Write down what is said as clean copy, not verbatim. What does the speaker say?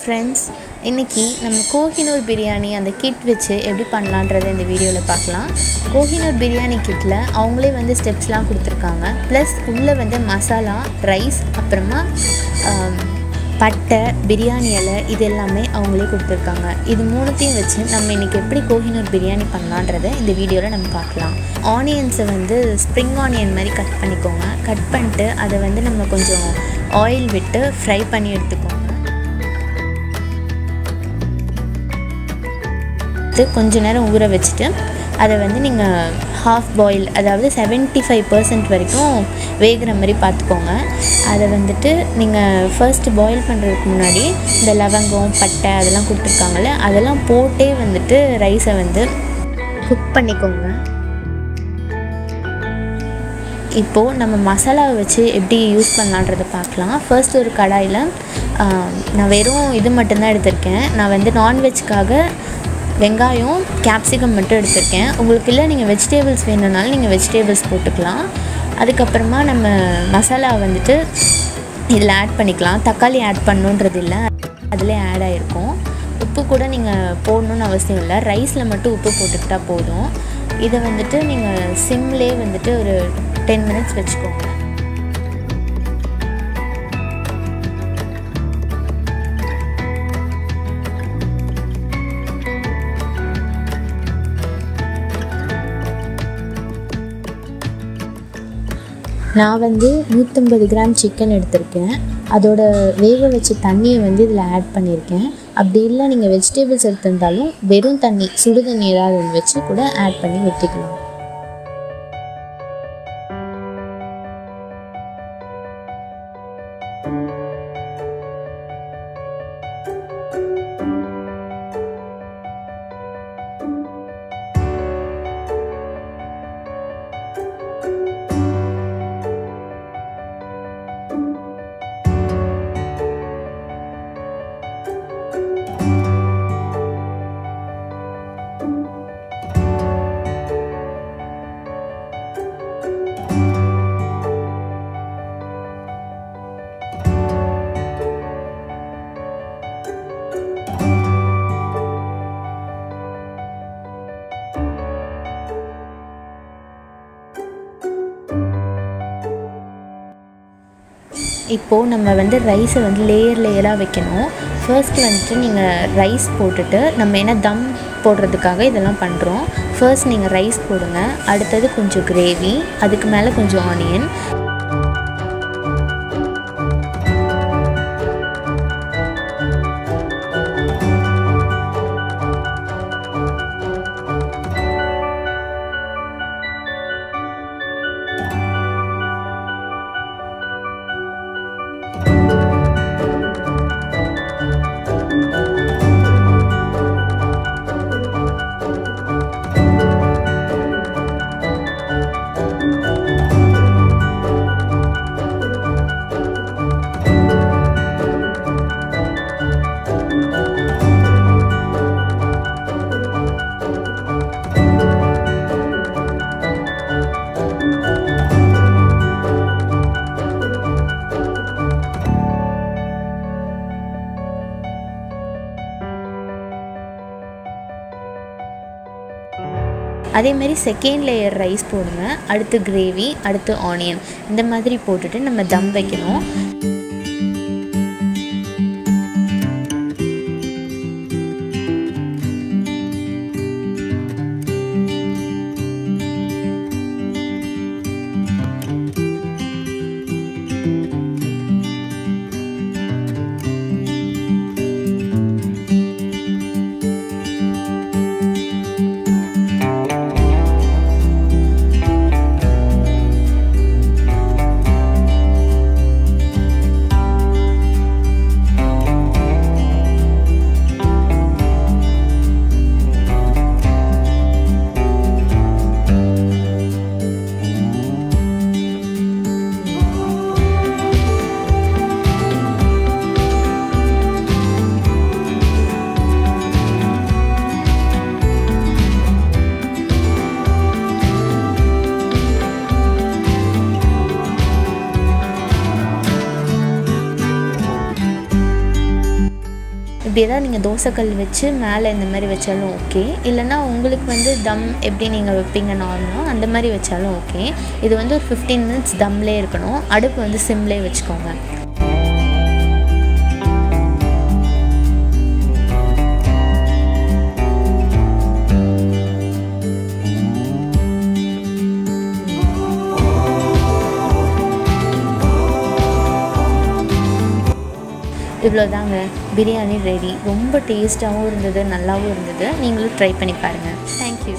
friends, இன்னைக்கு நம்ம கோஹினூர் பிரியாணி அந்த கிட் வச்சு எப்படி பண்ணலான்றதை இந்த வீடியோவில் பார்க்கலாம். கோஹினூர் பிரியாணி கிட்டில் அவங்களே வந்து ஸ்டெப்ஸ்லாம் கொடுத்துருக்காங்க. ப்ளஸ் உள்ளே வந்து மசாலா, ரைஸ், அப்புறமா பட்டை, பிரியாணி இலை இது எல்லாமே அவங்களே கொடுத்துருக்காங்க. இது மூணுத்தையும் வச்சு நம்ம இன்றைக்கி எப்படி கோஹினூர் பிரியாணி பண்ணலான்றதை இந்த வீடியோவில் நம்ம பார்க்கலாம். ஆனியன்ஸை வந்து ஸ்ப்ரிங் ஆனியன் மாதிரி கட் பண்ணிக்கோங்க. கட் பண்ணிட்டு அதை வந்து நம்ம கொஞ்சம் ஆயில் விட்டு ஃப்ரை பண்ணி எடுத்துக்கோங்க. கொஞ்ச நேரம் ஊற வச்சுட்டு அதை வந்து நீங்கள் ஹாஃப் பாயில், அதாவது 75% வரைக்கும் வேகிற மாதிரி பார்த்துக்கோங்க. அதை வந்துட்டு நீங்கள் ஃபர்ஸ்ட்டு பாயில் பண்ணுறதுக்கு முன்னாடி இந்த லவங்கம், பட்டை அதெல்லாம் கொடுத்துருக்காங்கல்ல, அதெல்லாம் போட்டே வந்துட்டு ரைஸை வந்து குக் பண்ணிக்கோங்க. இப்போது நம்ம மசாலாவை வச்சு எப்படி யூஸ் பண்ணலான்றதை பார்க்கலாம். ஃபர்ஸ்ட் ஒரு கடாயில் நான் வெறும் இது மட்டும்தான் எடுத்திருக்கேன். நான் வந்து நான்வெஜ்ஜுக்காக வெங்காயம், கேப்சிகம் மட்டும் எடுத்திருக்கேன். உங்களுக்கு இல்லை நீங்கள் வெஜிடேபிள்ஸ் வேணும்னாலும் நீங்கள் வெஜிடேபிள்ஸ் போட்டுக்கலாம். அதுக்கப்புறமா நம்ம மசாலா வந்துட்டு இதில் ஆட் பண்ணிக்கலாம். தக்காளி ஆட் பண்ணணுன்றது இல்லை, அதில் ஆட் ஆகிருக்கும். உப்பு கூட நீங்கள் போடணுன்னு அவசியம் இல்லை, ரைஸில் மட்டும் உப்பு போட்டுக்கிட்டால் போதும். இதை வந்துட்டு நீங்கள் சிம்லேயே வந்துட்டு ஒரு 10 minutes வச்சுக்கோங்க. நான் வந்து 150 கிராம் சிக்கன் எடுத்திருக்கேன். அதோட வேக வச்ச தண்ணியை வந்து இதில் ஆட் பண்ணியிருக்கேன். அப்படி இல்லை நீங்கள் வெஜிடேபிள்ஸ் எடுத்திருந்தாலும் வெறும் தண்ணி, சுடு தண்ணி ஏதாவது ஒன்று வச்சு கூட ஆட் பண்ணி வெட்டிக்கலாம். இப்போது நம்ம வந்து ரைஸை வந்து லேயராக வைக்கணும். ஃபர்ஸ்ட் வந்துட்டு நீங்கள் ரைஸ் போட்டுட்டு, நம்ம என்ன தம் போடுறதுக்காக இதெல்லாம் பண்ணுறோம். ஃபர்ஸ்ட் நீங்கள் ரைஸ் போடுங்க, அடுத்தது கொஞ்சம் கிரேவி, அதுக்கு மேலே கொஞ்சம் ஆனியன். அதேமாரி செகண்ட் லேயர் ரைஸ் போடுங்க, அடுத்து கிரேவி, அடுத்து ஆனியன், இந்த மாதிரி போட்டுட்டு நம்ம தம் வைக்கணும். இப்படி ஏதாவது நீங்கள் தோசைக்கல் வச்சு மேலே இந்த மாதிரி வச்சாலும் ஓகே. இல்லைனா உங்களுக்கு வந்து தம் எப்படி நீங்கள் வைப்பீங்க நார்மலாக அந்த மாதிரி வச்சாலும் ஓகே. இது வந்து ஒரு 15 மினிட்ஸ் தம்லேயே இருக்கணும். அடுப்பு வந்து சிம்லேயே வச்சுக்கோங்க. இவ்வளோதாங்க, பிரியாணி ரெடி. ரொம்ப டேஸ்ட்டாகவும் இருந்தது, நல்லாவும் இருந்தது. நீங்களும் ட்ரை பண்ணி பாருங்கள். தேங்க்யூ.